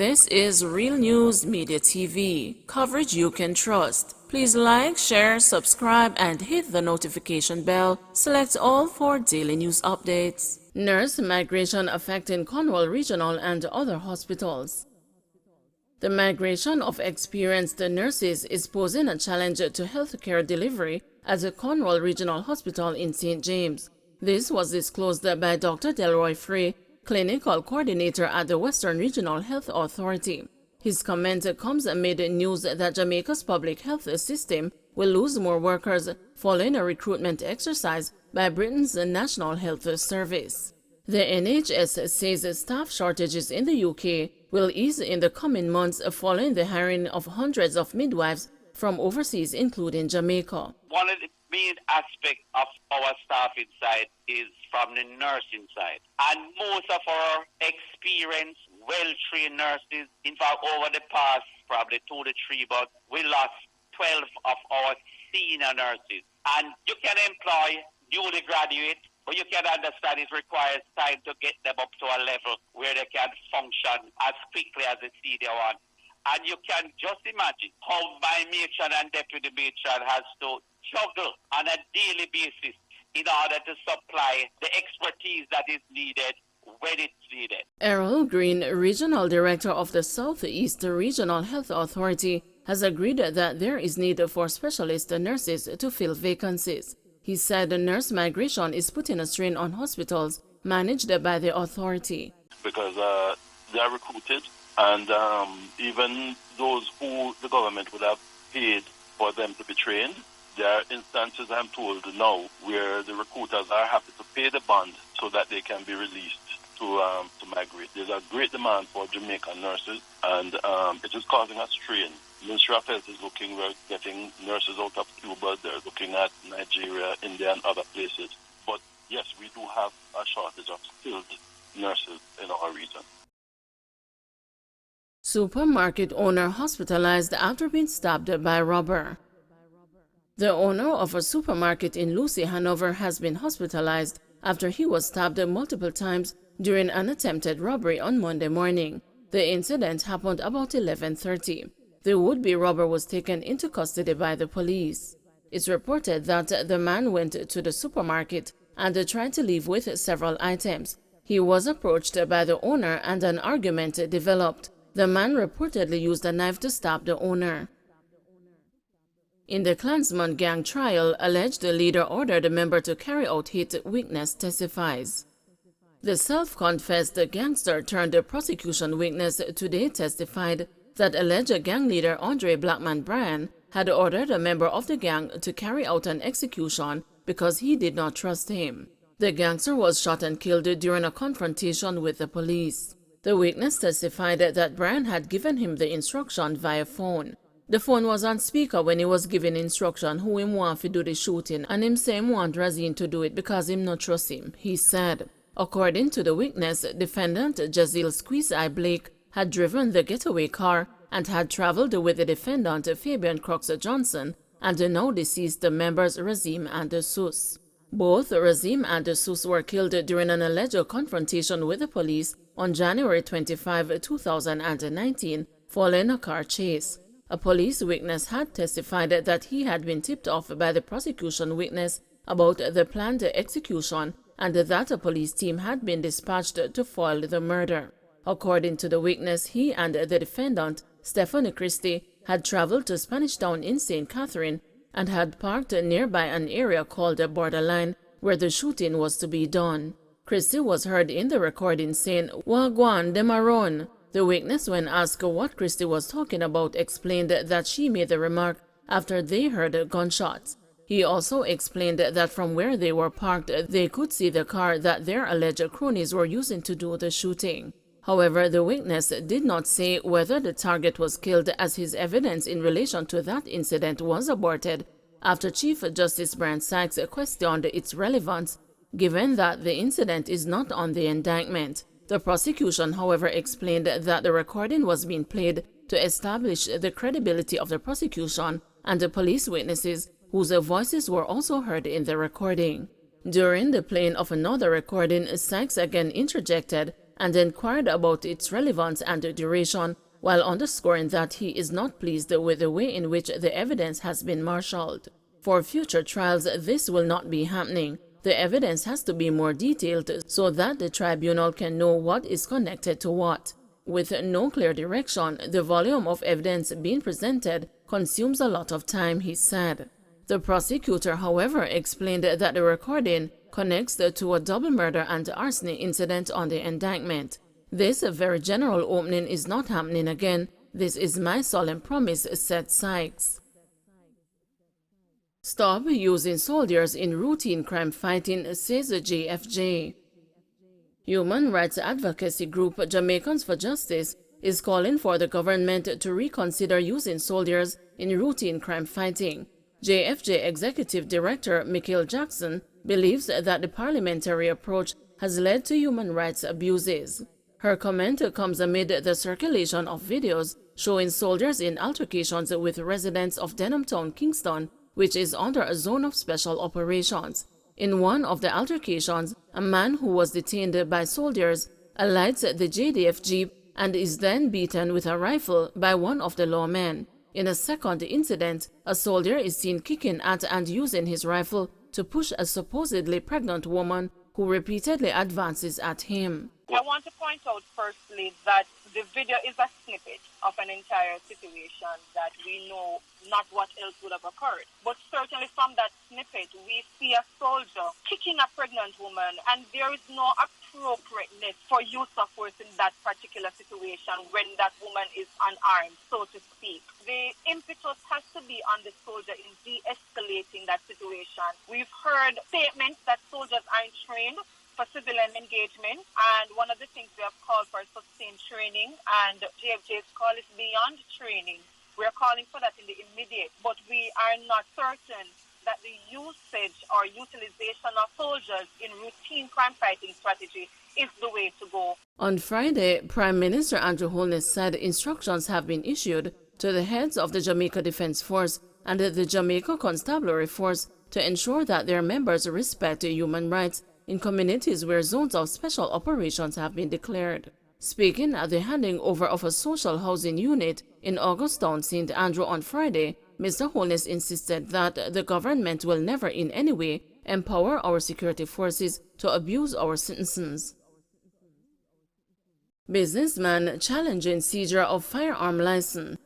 This is Real News Media TV, coverage you can trust. Please like, share, subscribe, and hit the notification bell. Select all for daily news updates. Nurse migration affecting Cornwall Regional and other hospitals. The migration of experienced nurses is posing a challenge to healthcare delivery at the Cornwall Regional Hospital in St. James. This was disclosed by Dr. Delroy Frey, clinical coordinator at the Western Regional Health Authority. His comment comes amid news that Jamaica's public health system will lose more workers following a recruitment exercise by Britain's National Health Service. The NHS says staff shortages in the UK will ease in the coming months following the hiring of hundreds of midwives from overseas, including Jamaica. One of the main aspects of our staff inside is from the nursing side. And most of our experienced, well-trained nurses, in fact, over the past probably 2 to 3 months, we lost 12 of our senior nurses. And you can employ newly graduates, but you can understand it requires time to get them up to a level where they can function as quickly as the senior one. And you can just imagine how my matron and deputy matron has to juggle on a daily basis in order to supply the expertise that is needed when it's needed. Errol Green, Regional Director of the Southeast Regional Health Authority, has agreed that there is need for specialist nurses to fill vacancies. He said the nurse migration is putting a strain on hospitals managed by the authority. Because they are recruited, and even those who the government would have paid for them to be trained, there are instances, I'm told now, where the recruiters are happy to pay the bond so that they can be released to migrate. There's a great demand for Jamaican nurses, and it is causing a strain. Ministry of Health is looking, we're getting nurses out of Cuba, they're looking at Nigeria, India, and other places. But yes, we do have a shortage of skilled nurses in our region. Supermarket owner hospitalized after being stabbed by robber. The owner of a supermarket in Lucy, Hanover, has been hospitalized after he was stabbed multiple times during an attempted robbery on Monday morning. The incident happened about 11:30. The would-be robber was taken into custody by the police. It's reported that the man went to the supermarket and tried to leave with several items. He was approached by the owner and an argument developed. The man reportedly used a knife to stab the owner. In the Klansman gang trial, alleged leader ordered a member to carry out hit, witness testifies. The self-confessed gangster turned prosecution witness today testified that alleged gang leader Andre Blackman Bryan had ordered a member of the gang to carry out an execution because he did not trust him. The gangster was shot and killed during a confrontation with the police. The witness testified that Bryan had given him the instruction via phone. The phone was on speaker when he was giving instruction who him want to do the shooting, and him say him want Razine to do it because him not trust him, he said. According to the witness, defendant Jazeel Squeeze-Eye Blake had driven the getaway car and had traveled with the defendant Fabian Crooks Johnson and the now deceased members Razim and Sus. Both Razim and Sus were killed during an alleged confrontation with the police on January 25, 2019, following a car chase. A police witness had testified that he had been tipped off by the prosecution witness about the planned execution and that a police team had been dispatched to foil the murder. According to the witness, he and the defendant, Stephanie Christie, had traveled to Spanish Town in St. Catherine and had parked nearby an area called Borderline where the shooting was to be done. Christie was heard in the recording saying, "Wagwan, dem a run." The witness, when asked what Christie was talking about, explained that she made the remark after they heard gunshots. He also explained that from where they were parked, they could see the car that their alleged cronies were using to do the shooting. However, the witness did not say whether the target was killed, as his evidence in relation to that incident was aborted after Chief Justice Brian Sykes questioned its relevance, given that the incident is not on the indictment. The prosecution, however, explained that the recording was being played to establish the credibility of the prosecution and the police witnesses whose voices were also heard in the recording. During the playing of another recording, Sykes again interjected and inquired about its relevance and duration, while underscoring that he is not pleased with the way in which the evidence has been marshaled. For future trials, this will not be happening. The evidence has to be more detailed so that the tribunal can know what is connected to what. With no clear direction, the volume of evidence being presented consumes a lot of time, he said. The prosecutor, however, explained that the recording connects to a double murder and arson incident on the indictment. This very general opening is not happening again. This is my solemn promise, said Sykes. Stop using soldiers in routine crime fighting, says the JFJ. Human rights advocacy group Jamaicans for Justice is calling for the government to reconsider using soldiers in routine crime fighting. JFJ Executive Director Michael Jackson believes that the parliamentary approach has led to human rights abuses. Her comment comes amid the circulation of videos showing soldiers in altercations with residents of Denhamtown, Kingston, which is under a zone of special operations. In one of the altercations, a man who was detained by soldiers alights the JDF jeep and is then beaten with a rifle by one of the lawmen. In a second incident, a soldier is seen kicking at and using his rifle to push a supposedly pregnant woman who repeatedly advances at him. I want to point out firstly that the video is a snippet of an entire situation that we know not what else would have occurred. But certainly from that snippet, we see a soldier kicking a pregnant woman, and there is no appropriateness for use of force in that particular situation when that woman is unarmed, so to speak. The impetus has to be on the soldier in de-escalating that situation. We've heard statements that soldiers aren't trained for civilian engagement, and one of the things we have called for is sustained training, and JFJ's call is beyond training. We're calling for that in the immediate, but we are not certain that the usage or utilization of soldiers in routine crime fighting strategy is the way to go. On Friday, Prime Minister Andrew Holness said instructions have been issued to the heads of the Jamaica Defense Force and the Jamaica Constabulary Force to ensure that their members respect human rights in communities where zones of special operations have been declared. Speaking at the handing over of a social housing unit in Augustown, St. Andrew on Friday, Mr. Holness insisted that the government will never in any way empower our security forces to abuse our citizens. Businessman challenging seizure of firearm license.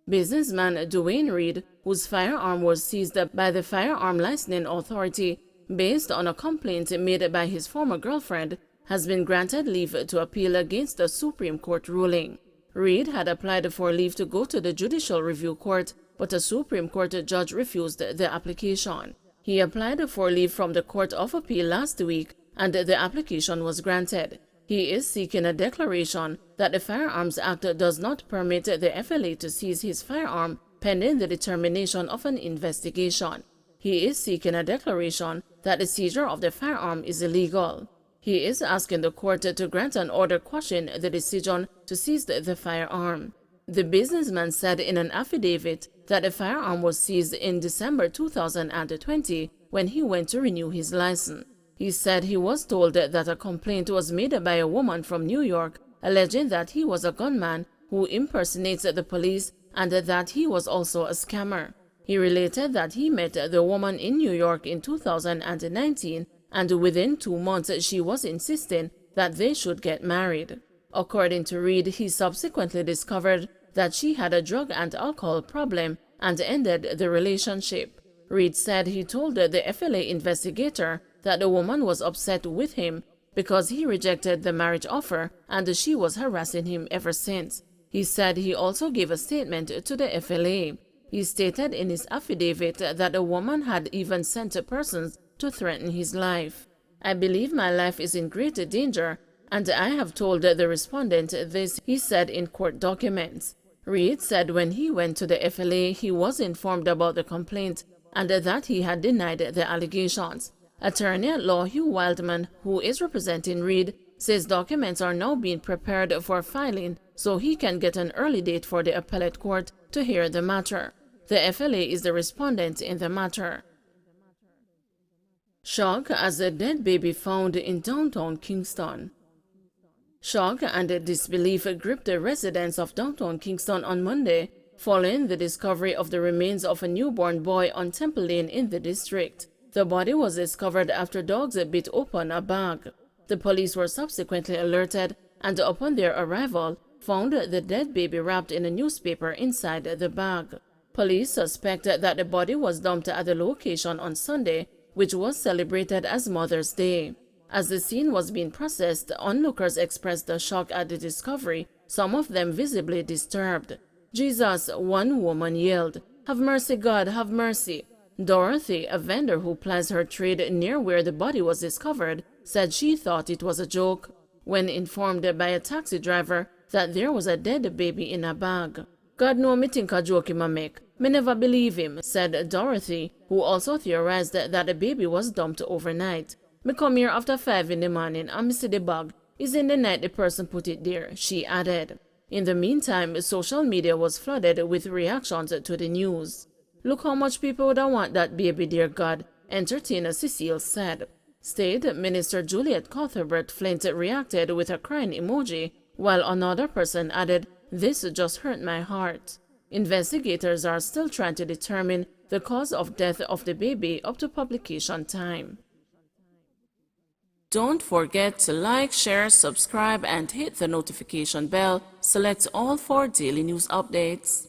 Businessman Dwayne Reed, whose firearm was seized by the Firearm Licensing Authority based on a complaint made by his former girlfriend, has been granted leave to appeal against the Supreme Court ruling. Reed had applied for leave to go to the Judicial Review Court, but a Supreme Court judge refused the application. He applied for leave from the Court of Appeal last week, and the application was granted. He is seeking a declaration that the Firearms Act does not permit the FLA to seize his firearm pending the determination of an investigation. He is seeking a declaration that the seizure of the firearm is illegal. He is asking the court to grant an order quashing the decision to seize the firearm. The businessman said in an affidavit that the firearm was seized in December 2020 when he went to renew his license. He said he was told that a complaint was made by a woman from New York alleging that he was a gunman who impersonates the police and that he was also a scammer. He related that he met the woman in New York in 2019, and within 2 months she was insisting that they should get married. According to Reed, he subsequently discovered that she had a drug and alcohol problem and ended the relationship. Reed said he told the FLA investigator that the woman was upset with him because he rejected the marriage offer and she was harassing him ever since. He said he also gave a statement to the FLA. He stated in his affidavit that the woman had even sent persons to threaten his life. I believe my life is in great danger, and I have told the respondent this, he said in court documents. Reed said when he went to the FLA, he was informed about the complaint and that he had denied the allegations. Attorney-at-law Hugh Wildman, who is representing Reed, says documents are now being prepared for filing so he can get an early date for the appellate court to hear the matter. The FLA is the respondent in the matter. Shock as a dead baby found in downtown Kingston. Shock and disbelief gripped the residents of downtown Kingston on Monday, following the discovery of the remains of a newborn boy on Temple Lane in the district. The body was discovered after dogs bit open a bag. The police were subsequently alerted and, upon their arrival, found the dead baby wrapped in a newspaper inside the bag. Police suspect that the body was dumped at the location on Sunday, which was celebrated as Mother's Day. As the scene was being processed, onlookers expressed the shock at the discovery, some of them visibly disturbed. "Jesus," one woman yelled. "Have mercy, God, have mercy." Dorothy, a vendor who plies her trade near where the body was discovered, said she thought it was a joke when informed by a taxi driver that there was a dead baby in a bag. "God know me think a joke him a make. Me never believe him," said Dorothy, who also theorized that the baby was dumped overnight. "Me come here after 5 in the morning and me see the bag. Is in the night the person put it there," she added. In the meantime, social media was flooded with reactions to the news. "Look how much people would want that baby, dear God," entertainer Cecile said. State Minister Juliet Cuthbert Flint reacted with a crying emoji, while another person added, "This just hurt my heart." Investigators are still trying to determine the cause of death of the baby up to publication time. Don't forget to like, share, subscribe, and hit the notification bell. Select all for daily news updates.